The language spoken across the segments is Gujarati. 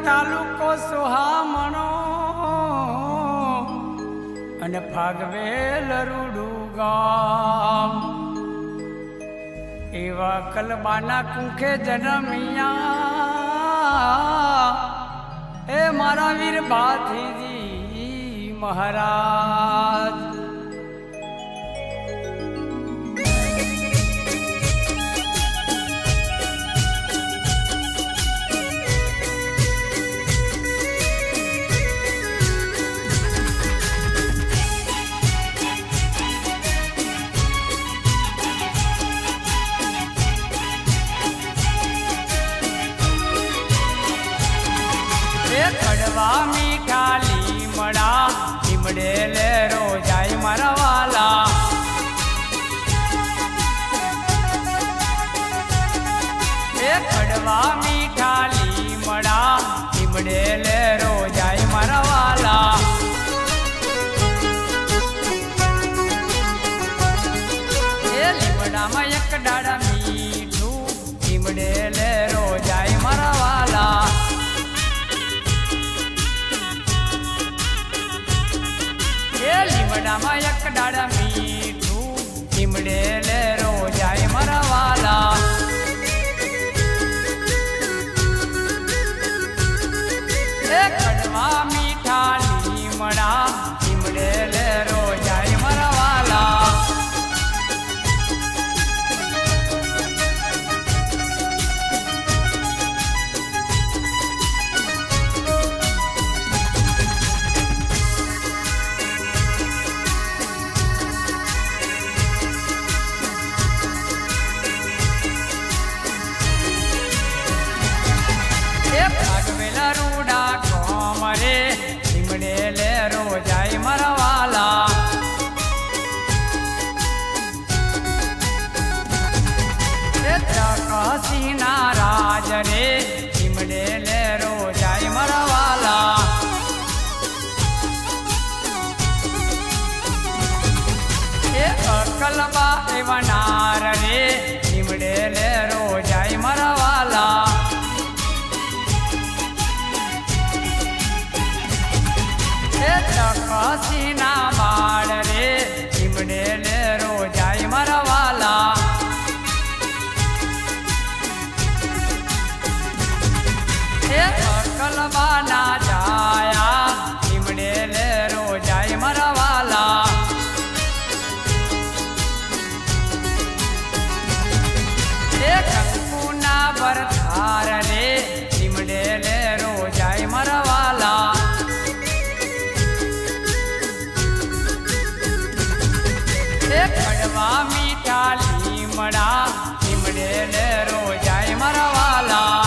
તાલુકો સુહામણો અને ફાગવેલ રૂડું ગામ એવા કલબાના કુંખે જન્મિયા એ મારા વીર ભાથીજી મહારાજ કડવા મીઠા લીમડા લીમડે લે રોજાય મારા વાલા એ કડવા મીઠા લીમડા લીમડે લે રોજાય મારા વાલા એ લીમડામાં એક ડાળા મીઠું લીમડે લે રોજાય મારા વાલા લીમડામાં એક ડાળા મીઠું લીમડે લે રોજાય મારા વાલા એ કડવા મીઠા લીમડા લીમડે લે રોજાય મારા વાલા રૂડા કોમરે લીમડે લે રોજાય મારા વાલા ચકસીના રાજ રે લીમડે લે રોજાય મારા વાલા એ અકલબા એવા નાર રે લીમડે લે રોજાય મારા વાલા ચકસીના બાળ રે લીમડે લે રોજાય મારા વાલા એ અકલબાના જાયા લીમડે લે રોજાય મારા વાલા એ કંકુના બરથાર રે લીમડે લે રોજાય મારા વાલા કડવા મીઠા લીમડા લીમડે લે રોજાય મારા વાલા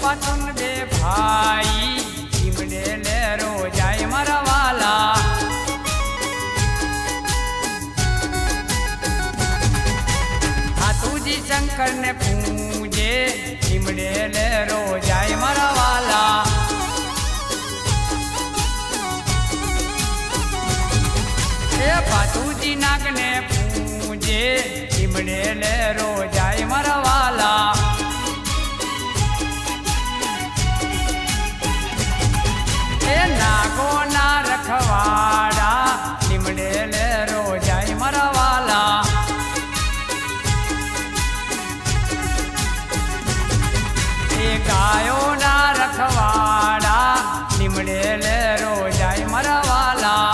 પાતુન બે ભાઈ લીમડે લે રોજાય મારા વાલા હાથુજી શંકર ને પૂજે લીમડે લે રોજાય મારા વાલા એ પાતુજી નાગ ને પૂજે લીમડે લે રોજાય મારા વાલા નાગોના રખવાડા લીમડે લે રોજાય મારા વાલા એ ગાયોના રખવાડા લીમડે લે રોજાય મારા વાલા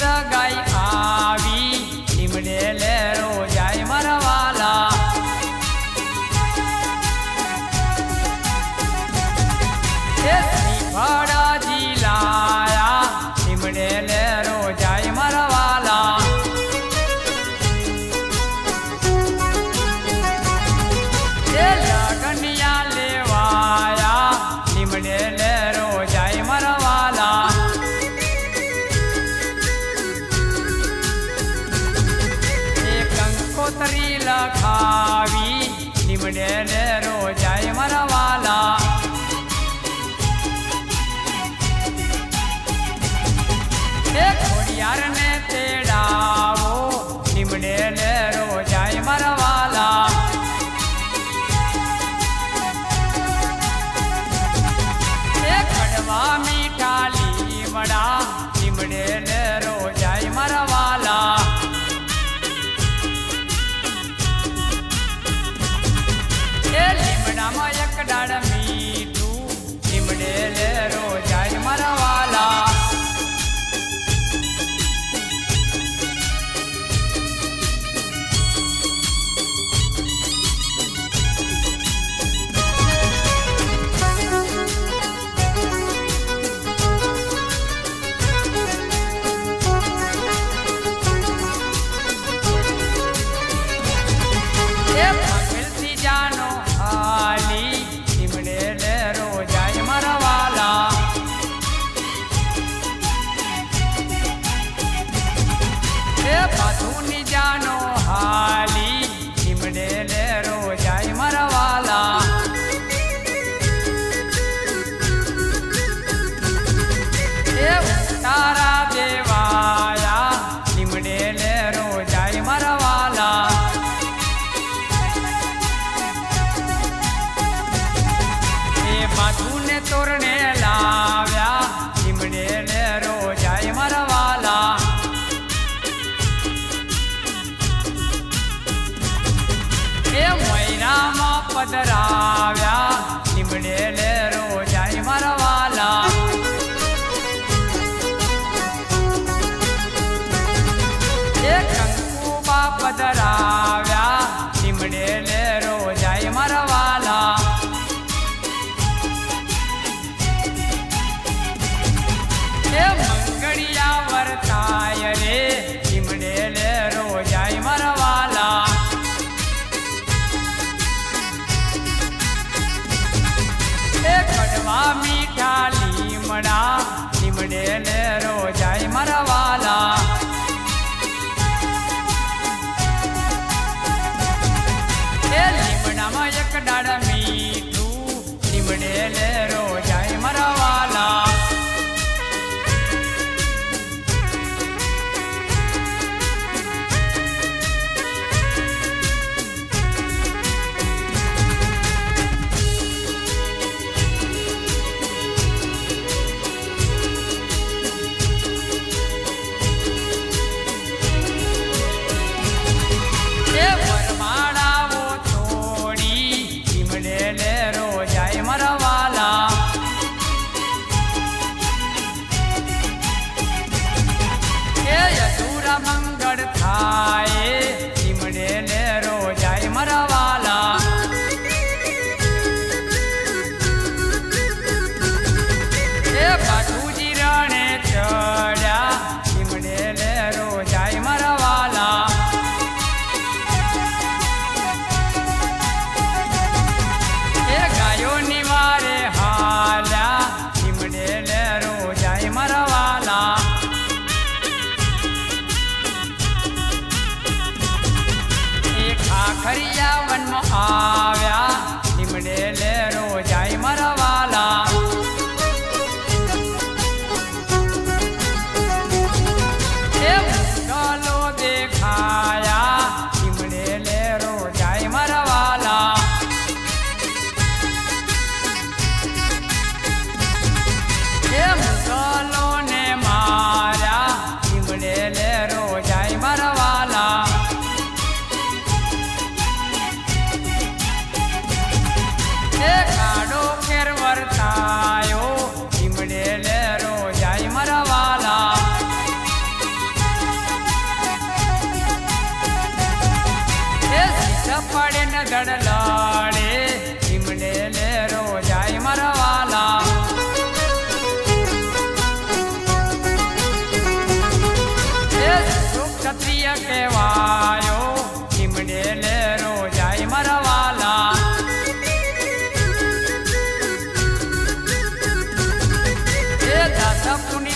સગાઈ આવી લીમડે લે રોજાય મરવાલા એ શ્રીફળાજી લાયા લીમડે લે રોજાય મરવાલા એ લગનિયા લેવાયા લીમડે લે રોજાય મરવાલા કોતરી લખાવી લીમડે લે રોજાય મરવાલા એ ખોડિયાર ને તેડાવો લીમડે લે રોજાય મરવાલા એ કડવા મીઠા લીમડા લીમડે લે રોજાય મરવાલા એ લીમડામાં એક ડાળ મીઠું લીમડે લે રોજાય મરવાલા એ ભગવતી જાનો હાલી લીમડે લે રોજાય મરવાલા એ બાધુની જાનો હાલી લીમડે લે રોજાય મરવાલા એ તારા દેવાયા લીમડે લે રોજાય મરવાલા માથુને તોરણે લાવ્યા લીમડે લે રોજાય મરવાલા એ મૈરામાં પધરાવ્યા લીમડે લે રોજાય મરવાલા એ કંકુબા પધરાવ્યા લીમડે લે રોજાય મરવાલા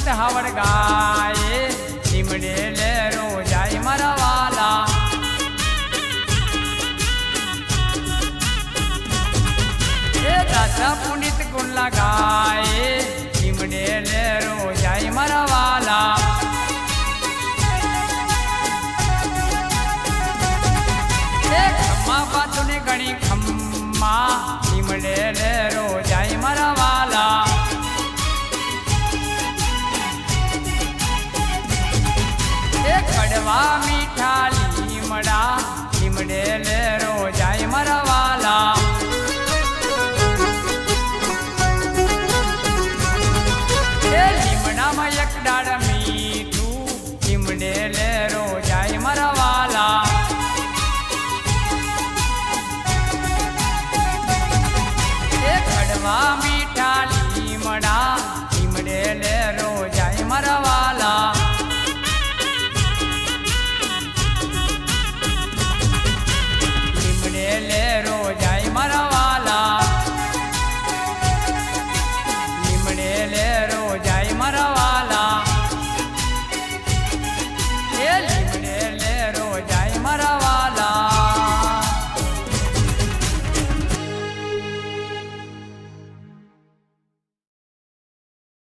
ગીત હાવડ ગાય લીમડે લેરો જાય મારા વાલા એ દાસા પુનિત ગુણ લગાય લીમડે લેરો જાય મારા વાલા એ ખમ્મા બાતુને ગણી ખમ્મા લીમડે લેરો જાય મારા વાલા કડવા મીઠા લીમડા લીમડે લેરો જાય મારા વાલા એ લીમડામાં એક ડાળ મીઠું લીમડે લેરો